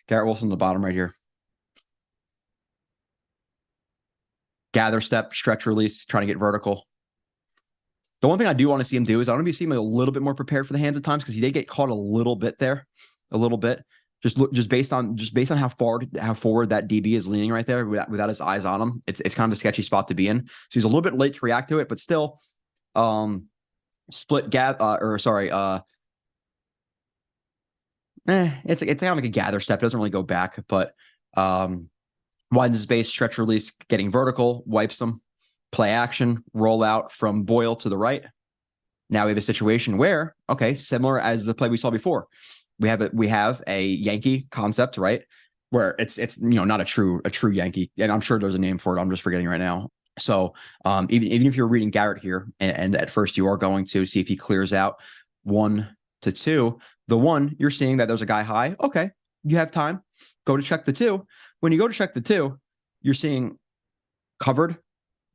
Garrett Wilson on the bottom right here. Gather step, stretch release, trying to get vertical. The one thing I do want to see him do is I want to see him a little bit more prepared for the hands at times, because he did get caught a little bit there, a little bit. Just based on how forward that DB is leaning right there without his eyes on him. It's kind of a sketchy spot to be in. So he's a little bit late to react to it, but still, split gap it's kind of like a gather step. It doesn't really go back, but widens his base, stretch release, getting vertical, wipes him, play action, roll out from Boyle to the right. Now we have a situation where, okay, similar as the play we saw before. We have a Yankee concept, right? Where it's not a true Yankee, and I'm sure there's a name for it. I'm just forgetting right now. So even if you're reading Garrett here, and at first you are going to see if he clears out 1 to 2. The 1, you're seeing that there's a guy high. Okay, you have time. Go to check the 2. When you go to check the 2, you're seeing covered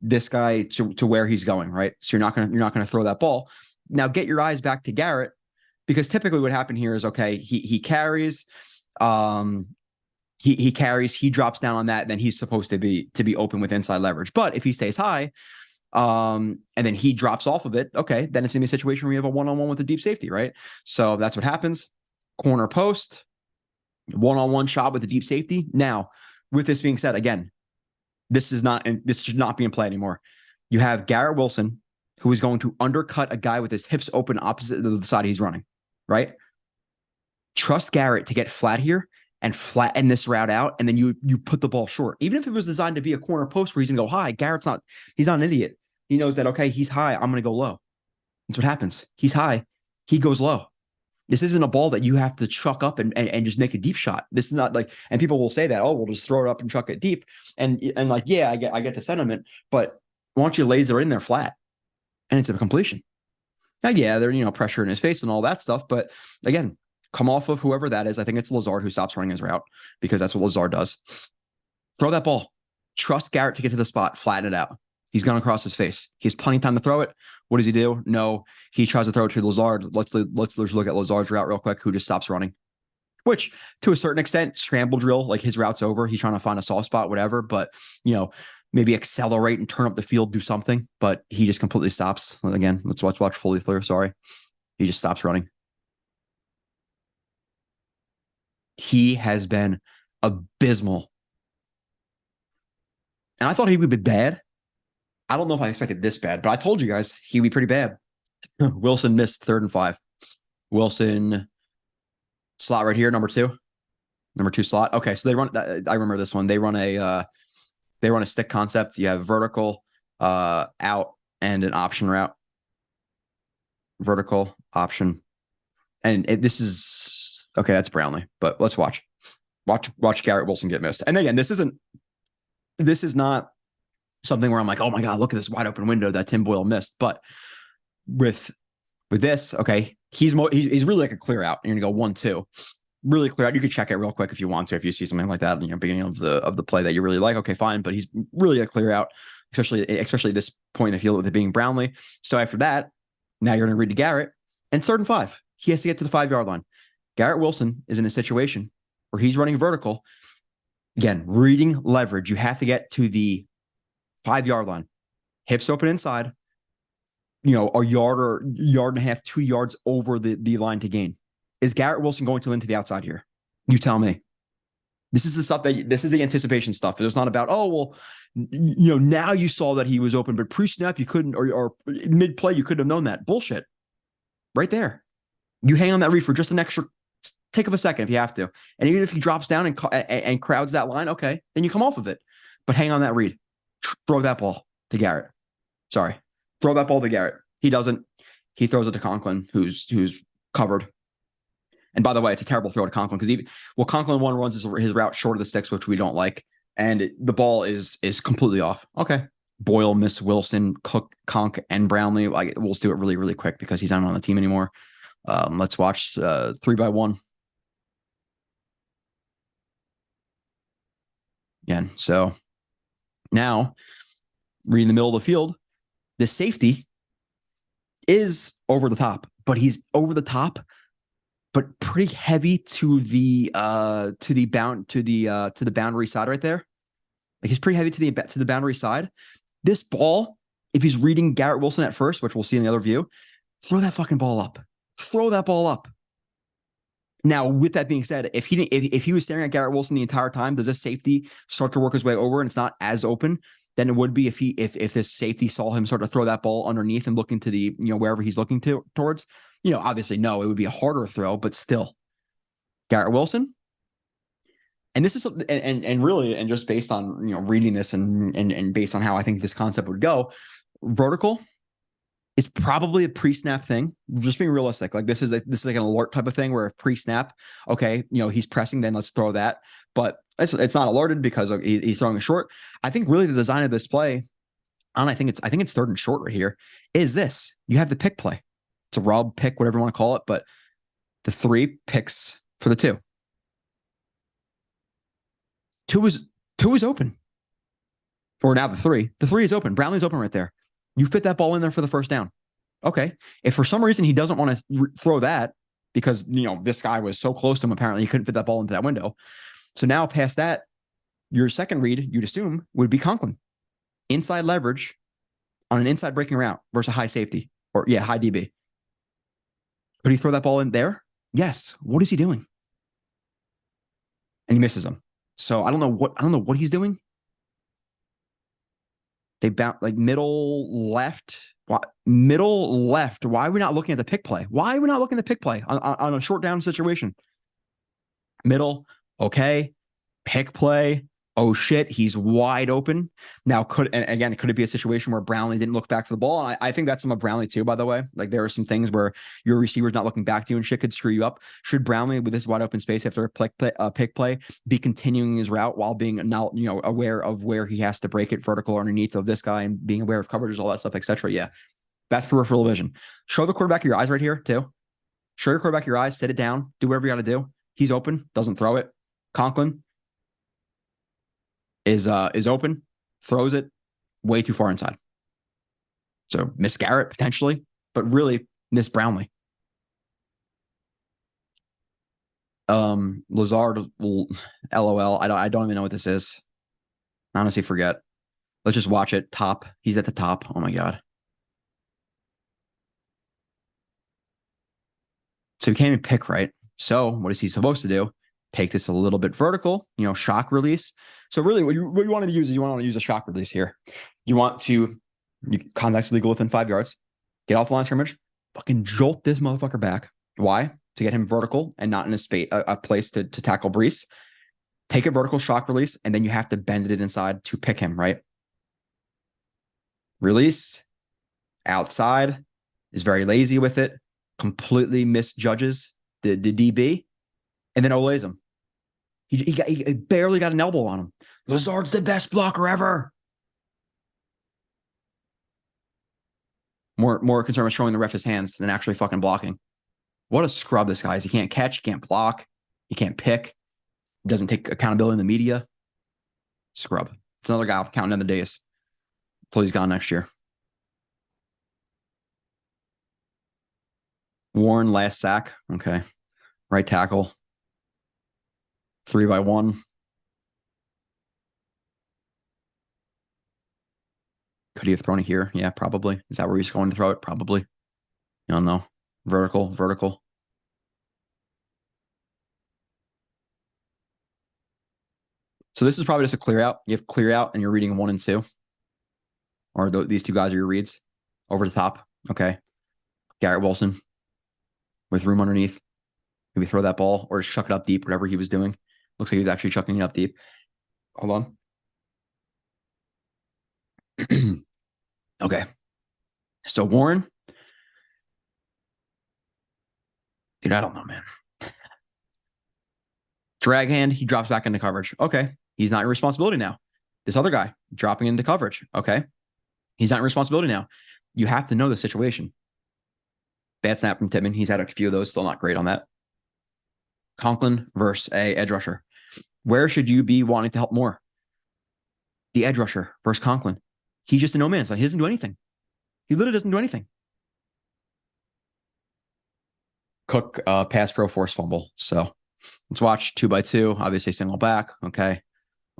this guy to where he's going, right? So you're not gonna throw that ball. Now get your eyes back to Garrett, because typically what happened here is, okay, he carries, he carries, he drops down on that, and then he's supposed to be open with inside leverage. But if he stays high, and then he drops off of it, okay, then it's gonna be a situation where you have a one-on-one with a deep safety, right? So that's what happens. Corner post, one-on-one shot with a deep safety. Now, with this being said, again, this should not be in play anymore. You have Garrett Wilson, who is going to undercut a guy with his hips open opposite of the side he's running, right? Trust Garrett to get flat here and flatten this route out, and then you put the ball short. Even if it was designed to be a corner post where he's going to go high, he's not an idiot. He knows that, okay, he's high, I'm going to go low. That's what happens. He's high, he goes low. This isn't a ball that you have to chuck up and just make a deep shot. This is not like, and people will say that, oh, we'll just throw it up and chuck it deep. And like, yeah, I get the sentiment, but why don't you laser it in there flat? And it's a completion. Now, yeah, they're, pressure in his face and all that stuff. But again, come off of whoever that is. I think it's Lazard who stops running his route, because that's what Lazard does. Throw that ball. Trust Garrett to get to the spot, flatten it out. He's gone across his face. He has plenty of time to throw it. What does he do? No, he tries to throw it to Lazard. Let's look at Lazard's route real quick, who just stops running. Which, to a certain extent, scramble drill, like his route's over. He's trying to find a soft spot, whatever. But, maybe accelerate and turn up the field, do something. But he just completely stops. Again, let's watch fully clear. Sorry. He just stops running. He has been abysmal. And I thought he would be bad. I don't know if I expected this bad, but I told you guys he'd be pretty bad. Wilson missed 3rd and 5. Wilson slot right here, number 2 slot. Okay, so they run. I remember this one. They run a stick concept. You have vertical, out, and an option route. Vertical, option, and this is okay. That's Brownlee, but let's watch Garrett Wilson get missed. And again, this is not something where I'm like, oh my God, look at this wide open window that Tim Boyle missed. But with this, okay, he's really like a clear out. You're gonna go 1-2, really clear out. You can check it real quick if you want to, if you see something like that in the beginning of the play that you really like. Okay, fine, but he's really a clear out, especially at this point in the field with it being Brownlee. So after that, now you're gonna read to Garrett, and 3rd and 5. He has to get to the 5-yard line. Garrett Wilson is in a situation where he's running vertical. Again, reading leverage. You have to get to the 5-yard line, hips open inside, a yard or yard and a half, 2 yards over the line to gain. Is Garrett Wilson going to into the outside here? You tell me. This is the anticipation stuff. It's not about, oh, well, now you saw that he was open, but pre-snap you couldn't, or mid-play you couldn't have known that. Bullshit. Right there. You hang on that read for just an extra tick of a second if you have to. And even if he drops down and crowds that line, okay, then you come off of it. But hang on that read. Throw that ball to Garrett. Sorry. Throw that ball to Garrett. He doesn't. He throws it to Conklin, who's covered. And by the way, it's a terrible throw to Conklin, because Conklin runs his route short of the sticks, which we don't like. And the ball is completely off. Okay. Boyle, Miss Wilson, Cook, Conk, and Brownlee. We'll do it really, really quick because he's not on the team anymore. Let's watch 3-by-1. Again, so now, reading the middle of the field, the safety is over the top, but he's over the top but pretty heavy to the boundary side right there. Like he's pretty heavy to the boundary side. This ball, if he's reading Garrett Wilson at first, which we'll see in the other view, throw that fucking ball up. Throw that ball up. Now, with that being said, if he was staring at Garrett Wilson the entire time, does this safety start to work his way over and it's not as open than it would be if this safety saw him sort of throw that ball underneath and look into the, wherever he's looking towards? Obviously, no, it would be a harder throw, but still. Garrett Wilson. And this is and really, and just based on reading this and based on how I think this concept would go, vertical is probably a pre-snap thing. Just being realistic, like this is like an alert type of thing where if pre-snap, okay, he's pressing, then let's throw that. But it's not alerted because he's throwing a short. I think really the design of this play, and I think it's third and short right here, is this. You have the pick play. It's a rub, pick, whatever you want to call it, but the 3 picks for the 2. 2 is open. Or now the 3. The 3 is open. Brownlee's open right there. You fit that ball in there for the first down. Okay. If for some reason he doesn't want to throw that because, this guy was so close to him, apparently he couldn't fit that ball into that window. So now past that, your second read, you'd assume, would be Conklin. Inside leverage on an inside breaking route versus high safety or, high DB. Could he throw that ball in there? Yes. What is he doing? And he misses him. So I don't know what he's doing. They bounce like middle left. Middle left. Why are we not looking at the pick play? Why are we not looking at the pick play on a short down situation? Middle, okay. Pick play. Oh shit, he's wide open. Now, could it be a situation where Brownlee didn't look back for the ball? And I think that's some of Brownlee too, by the way. Like there are some things where your receiver's not looking back to you and shit could screw you up. Should Brownlee, with this wide open space after a pick play, be continuing his route while being now aware of where he has to break it vertical or underneath of this guy and being aware of coverages, all that stuff, etc. Yeah, that's peripheral vision. Show the quarterback your eyes right here too. Show your quarterback your eyes. Sit it down. Do whatever you got to do. He's open. Doesn't throw it. Conklin is open, throws it way too far inside. So miss Garrett potentially, but really miss Brownlee. Lazard, LOL. I don't even know what this is. I honestly forget. Let's just watch it. Top. He's at the top. Oh my God. So he can't even pick right. So what is he supposed to do? Take this a little bit vertical, shock release. So really what you want to use is you want to use a shock release here. You want to contact's legal within 5 yards, get off the line of scrimmage, fucking jolt this motherfucker back. Why? To get him vertical and not in a place to tackle Brees. Take a vertical shock release, and then you have to bend it inside to pick him, right? Release, outside, is very lazy with it, completely misjudges the DB, and then olays him. He barely got an elbow on him. Lazard's the best blocker ever. More concerned with showing the ref his hands than actually fucking blocking. What a scrub this guy is. He can't catch, he can't block, he can't pick, he doesn't take accountability in the media. Scrub. It's another guy counting down the days until he's gone next year. Warren, last sack. Okay. Right tackle. 3-by-1. Could he have thrown it here? Yeah, probably. Is that where he's going to throw it? Probably. I don't know. Vertical. So this is probably just a clear out. You have clear out and you're reading 1 and 2. Or these two guys are your reads. Over the top. Okay. Garrett Wilson with room underneath. Maybe throw that ball or just chuck it up deep, whatever he was doing. Looks like he was actually chucking it up deep. Hold on. Okay. So Warren. Dude, I don't know, man. Drag hand, he drops back into coverage. Okay. He's not your responsibility now. This other guy dropping into coverage. Okay. He's not your responsibility now. You have to know the situation. Bad snap from Tittman. He's had a few of those. Still not great on that. Conklin versus a edge rusher. Where should you be wanting to help more? The edge rusher versus Conklin. He's just a no man's land. He doesn't do anything. He literally doesn't do anything. Cook pass pro force fumble. So let's watch 2x2. Obviously single back. Okay.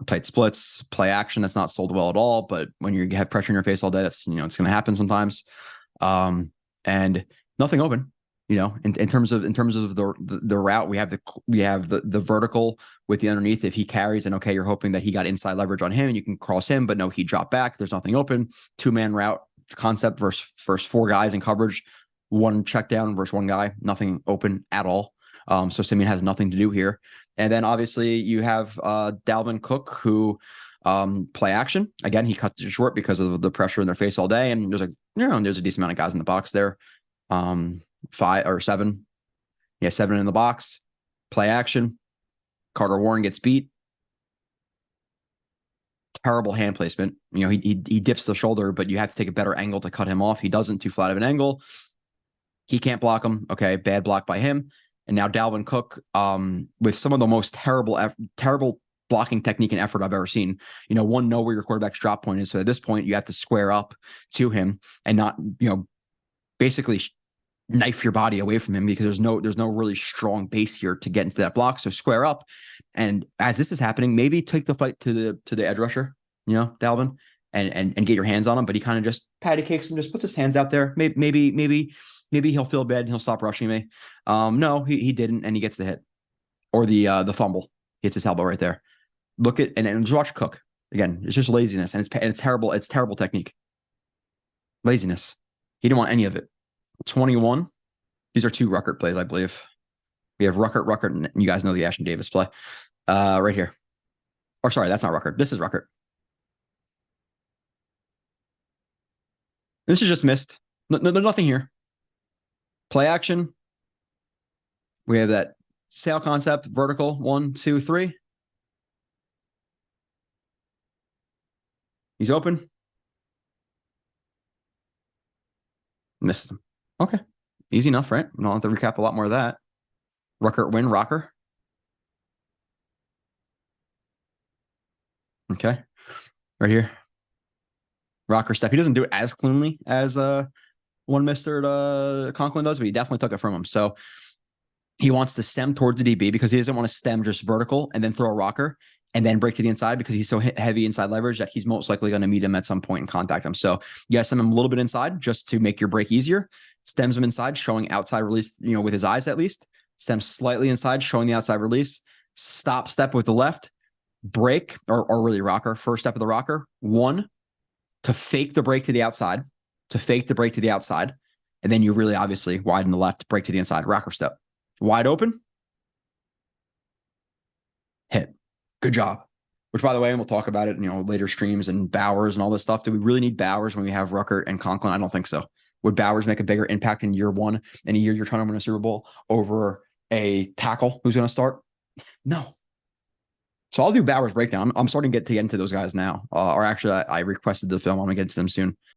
Tight splits, play action. That's not sold well at all. But when you have pressure in your face all day, that's, it's going to happen sometimes. And nothing open. In terms of the route, we have the vertical with the underneath. If he carries, and okay, you're hoping that he got inside leverage on him and you can cross him, but no, he dropped back. There's nothing open. 2-man route concept versus 4 guys in coverage, 1 check down versus 1 guy, nothing open at all. So Simeon has nothing to do here. And then obviously you have Dalvin Cook, who play action. Again, he cuts it short because of the pressure in their face all day. And there's a decent amount of guys in the box there. 5 or 7. Yeah, 7 in the box. Play action. Carter Warren gets beat. Terrible hand placement. He dips the shoulder, but you have to take a better angle to cut him off. He doesn't, too flat of an angle. He can't block him. Okay, bad block by him. And now Dalvin Cook, with some of the most terrible blocking technique and effort I've ever seen. Know where your quarterback's drop point is. So at this point, you have to square up to him and not, basically knife your body away from him, because there's no really strong base here to get into that block. So square up. And as this is happening, maybe take the fight to the edge rusher, Dalvin, and get your hands on him. But he kind of just patty cakes him, just puts his hands out there. Maybe he'll feel bad and he'll stop rushing me. No, he didn't, and he gets the hit or the fumble. Hits his elbow right there. Look at and just watch Cook again. It's just laziness, and it's terrible. It's terrible technique. Laziness. He didn't want any of it. 21. These are 2 Rucker plays, I believe. We have Rucker, and you guys know the Ashton Davis play right here. Or sorry, that's not Rucker. This is Rucker. This is just missed. Nothing here. Play action. We have that sail concept, vertical, 1, 2, 3. He's open. Missed him. Okay. Easy enough, right? We don't have to recap a lot more of that. Rucker win, Rocker. Okay. Right here. Rocker step. He doesn't do it as cleanly as one Mr. Conklin does, but he definitely took it from him. So he wants to stem towards the DB because he doesn't want to stem just vertical and then throw a rocker and then break to the inside, because he's so heavy inside leverage that he's most likely going to meet him at some point and contact him. So you guys send him a little bit inside just to make your break easier. Stems him inside, showing outside release, with his eyes at least. Stems slightly inside, showing the outside release. Stop step with the left. Break, or really rocker. First step of the rocker. 1, to fake the break to the outside. And then you really obviously widen the left, break to the inside. Rocker step. Wide open. Hit. Good job. Which, by the way, and we'll talk about it, later streams, and Bowers and all this stuff. Do we really need Bowers when we have Rucker and Conklin? I don't think so. Would Bowers make a bigger impact in year 1 in a year you're trying to win a Super Bowl over a tackle who's going to start? No. So I'll do Bowers breakdown. I'm starting to get into those guys now. Or actually, I requested the film. I'm going to get to them soon.